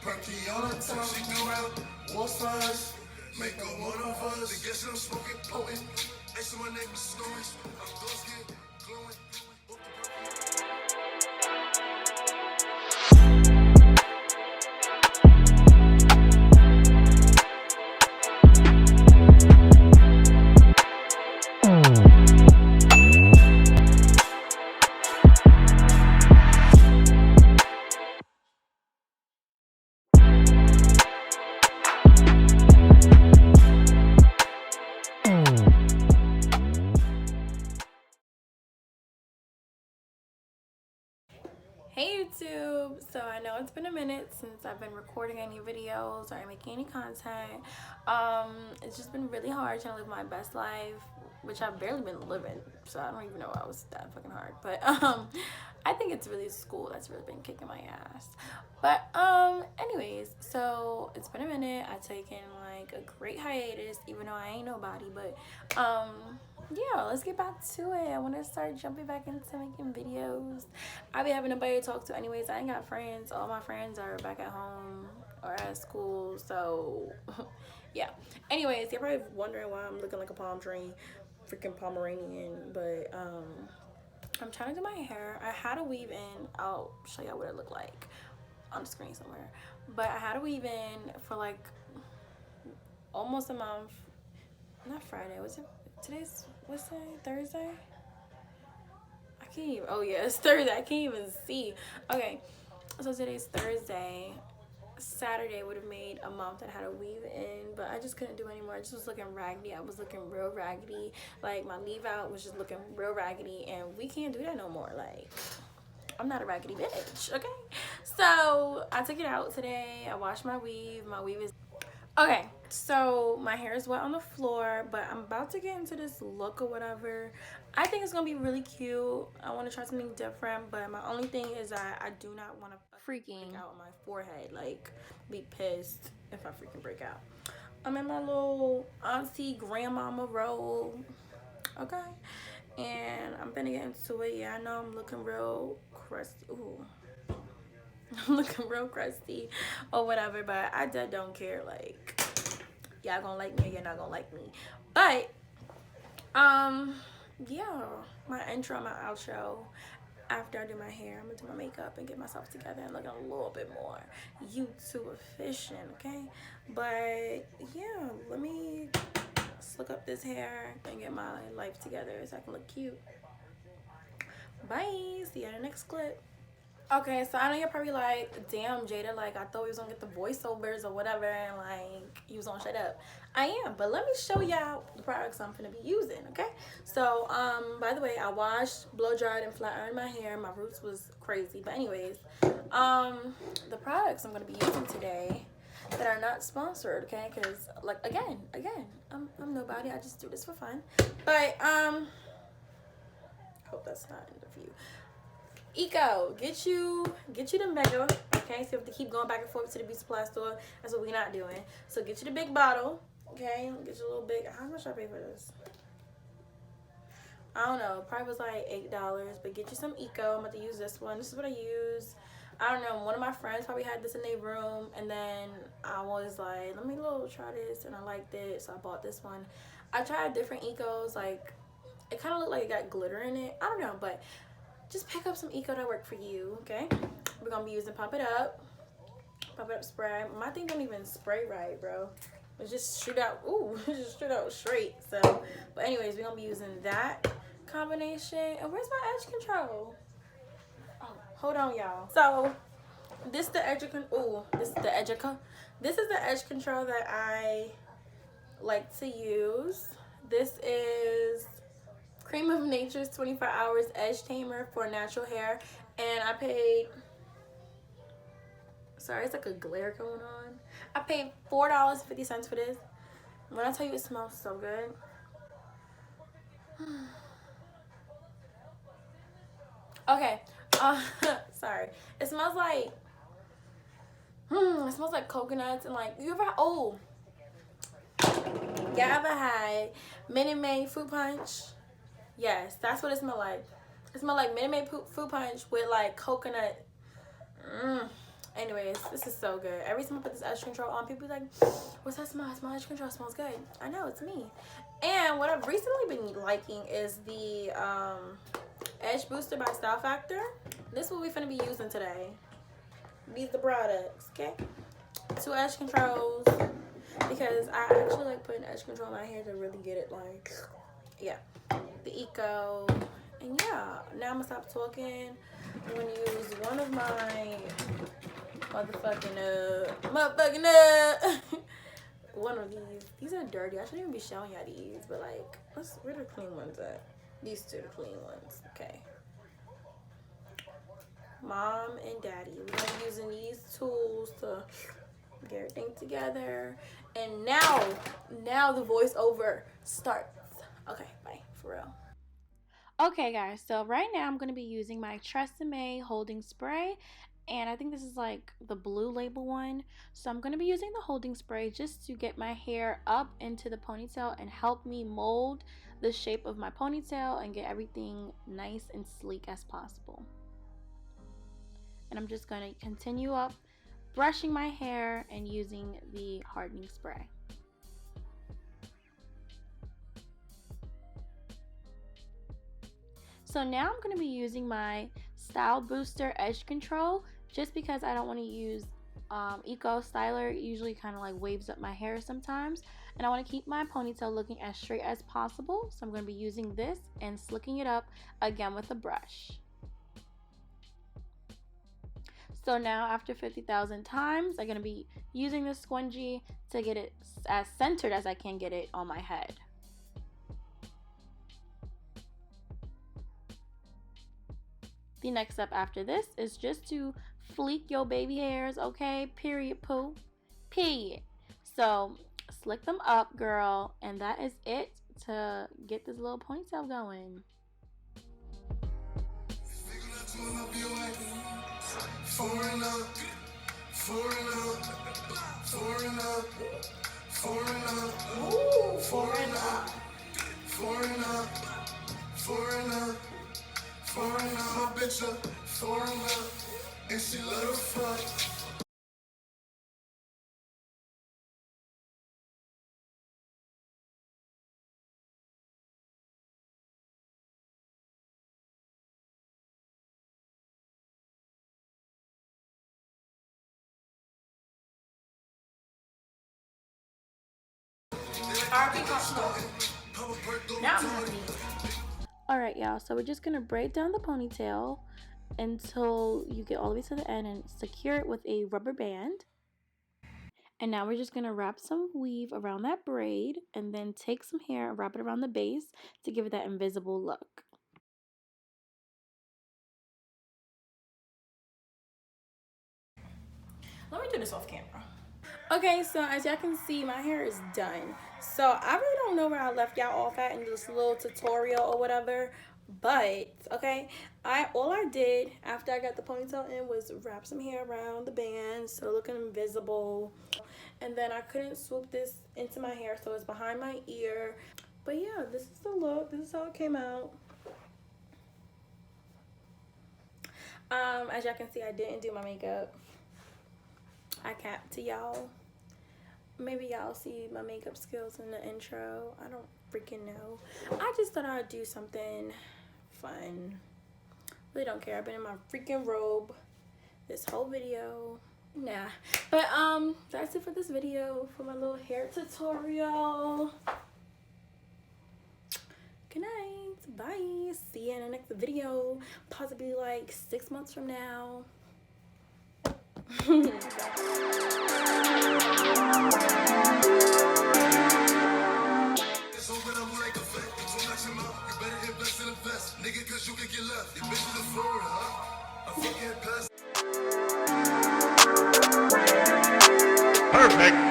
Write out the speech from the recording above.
Perky on the top, she do out. What's for us? Make a one of us. The guess I'm smoking potent. Ice on my neck, snowing. I'm dark skin, glowing. Hey YouTube! So I know it's been a minute since I've been recording any videos or making any content. It's just been really hard trying to live my best life, which I've barely been living, so I don't even know why it was that fucking hard. But I think it's really school that's really been kicking my ass. But anyways, so it's been a minute. I've taken like a great hiatus, even though I ain't nobody, but yeah, let's get back to it. I want to start jumping back into making videos. I be having nobody to talk to anyways. I ain't got friends. All my friends are back at home or at school, so yeah. Anyways, you're probably wondering why I'm looking like a palm tree, freaking Pomeranian, but I'm trying to do my hair. I had a weave in. I'll show y'all what it looked like on the screen somewhere, but I had a weave in for like almost a month. Not Friday, was it? Today's, what's today? Thursday? I can't even, oh yeah, it's Thursday. I can't even see. Okay, so today's Thursday. Saturday would have made a month that I had a weave in, but I just couldn't do anymore. I just was looking raggedy. I was looking real raggedy. Like my leave out was just looking real raggedy, and we can't do that no more. Like, I'm not a raggedy bitch, okay? So I took it out today. I washed my weave. My weave is okay. So my hair is wet on the floor, but I'm about to get into this look or whatever. I think it's gonna be really cute. I want to try something different, but my only thing is I do not want to freaking out on my forehead, like be pissed if I freaking break out. I'm in my little auntie grandmama role, okay, and I'm gonna get into it. Yeah, I know I'm looking real crusty. Ooh, I'm looking real crusty or whatever, but I don't care. Like, y'all gonna like me or you're not gonna like me. But yeah, my intro, my outro. After I do my hair, I'm gonna do my makeup and get myself together and look a little bit more YouTube efficient, okay? But yeah, let me slick up this hair and get my life together so I can look cute. Bye, see you in the next clip. Okay, so I know you're probably like, damn, Jada, like, I thought we was gonna get the voiceovers or whatever, and like, you was gonna shut up. I am, but let me show y'all the products I'm gonna be using, okay? So, by the way, I washed, blow dried, and flat ironed my hair. My roots was crazy, but anyways, the products I'm gonna be using today that are not sponsored, okay? Because, like, again, I'm nobody. I just do this for fun. But, hope that's not in the view. Eco, get you the mega, okay? So you have to keep going back and forth to the beauty supply store. That's what we're not doing. So get you the big bottle, okay? Get you a little big. How much I pay for this? I don't know. Probably was like $8, but get you some Eco. I'm about to use this one. This is what I use. I don't know. One of my friends probably had this in their room, and then I was like, let me try this, and I liked it, so I bought this one. I tried different Ecos. Like, it kind of looked like it got glitter in it. I don't know, but just pick up some Eco that work for you, okay? We're gonna be using Pump It Up spray. My thing don't even spray right, bro. It just shoot out, ooh, just shoot out straight. So, but anyways, we're gonna be using that combination. And where's my edge control? Oh, hold on, y'all. So, this is the edge control that I like to use. This is Cream of Nature's 24 Hours Edge Tamer for natural hair, and I paid, sorry, it's like a glare going on. I paid $4.50 for this. When I tell you it smells so good. Okay, sorry. It smells like, it smells like coconuts and like, you ever, y'all ever had Minute Maid fruit punch? Yes, that's what it smelled like. It smelled like Minute Maid fruit punch with like coconut Anyways, this is so good. Every time I put this edge control on, people be like, what's that smell? My edge control smells good. I know, it's me. And what I've recently been liking is the Edge Booster by Style Factor. This is what we're finna be using today. These are the products, okay? 2 edge controls, because I actually like putting edge control in my hair to really get it like, yeah. The Eco. And yeah, now I'm gonna stop talking. I'm gonna use one of my one of these. These are dirty. I shouldn't even be showing y'all these, but like, where the clean ones at? These 2 the clean ones. Okay. Mom and Daddy. We're gonna be using these tools to get everything together. And now the voiceover starts. Okay, bye. For real. Okay, guys, so right now I'm going to be using my TRESemmé holding spray, and I think this is like the blue label one. So I'm going to be using the holding spray just to get my hair up into the ponytail and help me mold the shape of my ponytail and get everything nice and sleek as possible. And I'm just going to continue up brushing my hair and using the hardening spray. So now I'm going to be using my Style Booster Edge Control just because I don't want to use Eco Styler. It usually kind of like waves up my hair sometimes. And I want to keep my ponytail looking as straight as possible. So I'm going to be using this and slicking it up again with a brush. So now after 50,000 times, I'm going to be using this scrunchie to get it as centered as I can get it on my head. The next step after this is just to fleek your baby hairs, okay? Period, poo. Period. So slick them up, girl, and that is it to get this little ponytail going. My bitch a foreigner, and she love to fuck. Alright, y'all, so we're just gonna braid down the ponytail until you get all the way to the end and secure it with a rubber band. And now we're just gonna wrap some weave around that braid and then take some hair and wrap it around the base to give it that invisible look. Let me do this off camera. Okay, so as y'all can see, my hair is done. So I really don't know where I left y'all off at in this little tutorial or whatever. But, okay, all I did after I got the ponytail in was wrap some hair around the band so looking invisible. And then I couldn't swoop this into my hair, so it's behind my ear. But yeah, this is the look. This is how it came out. As y'all can see, I didn't do my makeup. I capped to y'all. Maybe y'all see my makeup skills in the intro. I don't freaking know. I just thought I'd do something fun. Really don't care. I've been in my freaking robe this whole video. Nah. But that's it for this video, for my little hair tutorial. Good night. Bye. See you in the next video. Possibly like 6 months from now. Nigga, cause you can get left. You bitch in the floor, huh? I forget past. Perfect.